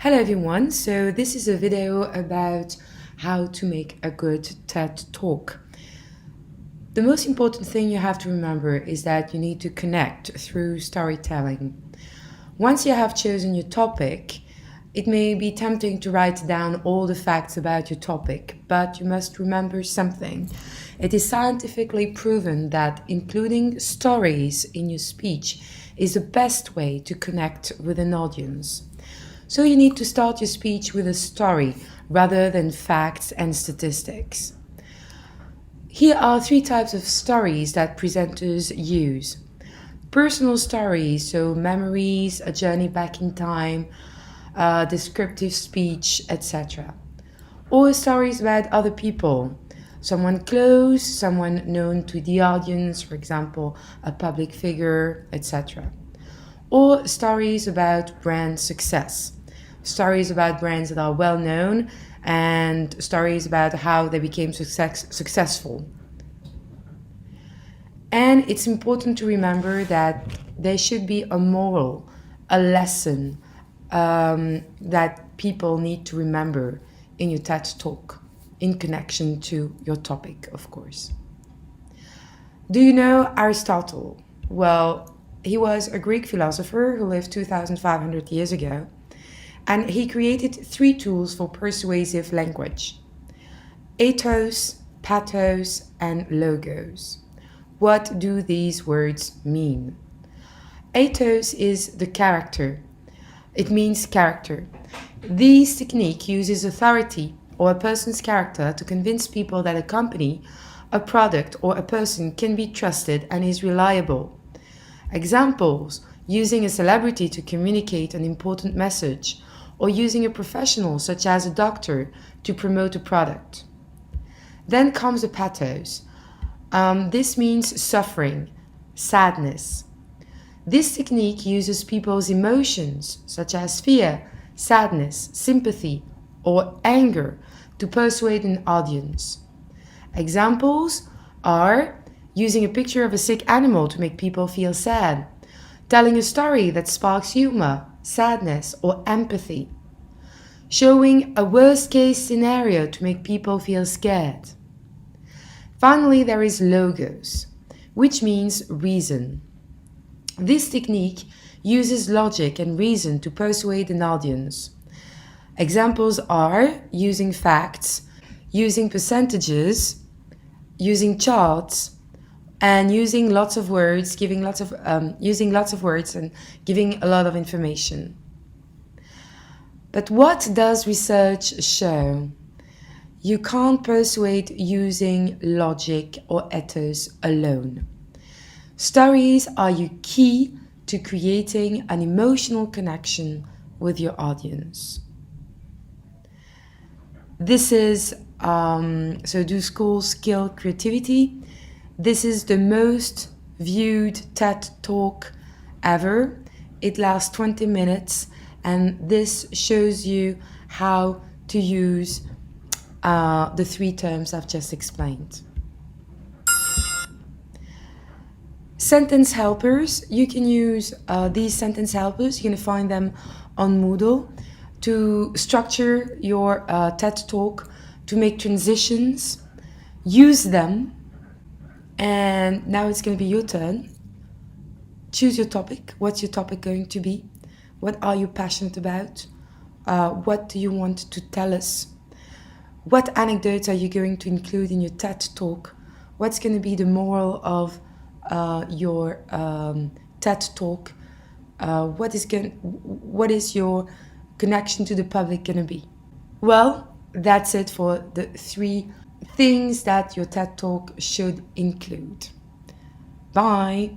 Hello everyone, so this is a video about how to make a good TED Talk. The most important thing you have to remember is that you need to connect through storytelling. Once you have chosen your topic, it may be tempting to write down all the facts about your topic, but you must remember something. It is scientifically proven that including stories in your speech is the best way to connect with an audience. So you need to start your speech with a story rather than facts and statistics. Here are three types of stories that presenters use. Personal stories, so memories, a journey back in time, descriptive speech, etc. Or stories about other people, someone close, someone known to the audience, for example, a public figure, etc. Or stories about brand success. Stories about brands that are well known and stories about how they became successful. And it's important to remember that there should be a moral, a lesson that people need to remember in your TED Talk in connection to your topic, of course. Do you know Aristotle? Well, he was a Greek philosopher who lived 2,500 years ago. And he created three tools for persuasive language: ethos, pathos, and logos. What do these words mean? Ethos is the character. It means character. This technique uses authority or a person's character to convince people that a company, a product, or a person can be trusted and is reliable. Examples: using a celebrity to communicate an important message, or using a professional such as a doctor to promote a product. Then comes the pathos. This means suffering, sadness. This technique uses people's emotions such as fear, sadness, sympathy, or anger to persuade an audience. Examples are using a picture of a sick animal to make people feel sad, telling a story that sparks humor, sadness, or empathy, showing a worst-case scenario to make people feel scared. Finally, there is logos, which means reason. This technique uses logic and reason to persuade an audience. Examples are using facts, using percentages, using charts, and using lots of words, using lots of words and giving a lot of information. But what does research show? You can't persuade using logic or ethos alone. Stories are your key to creating an emotional connection with your audience. This is, so do schools skill creativity? This is the most viewed TED Talk ever. It lasts 20 minutes and this shows you how to use the three terms I've just explained. Sentence helpers. You can use these sentence helpers. You're going to find them on Moodle to structure your TED Talk, to make transitions. Use them. And now it's going to be your turn. Choose your topic. What's your topic going to be? What are you passionate about? What do you want to tell us? What anecdotes are you going to include in your TED Talk? What's going to be the moral of your TED Talk? What is your connection to the public going to be? Well, that's it for the three things that your TED Talk should include. Bye.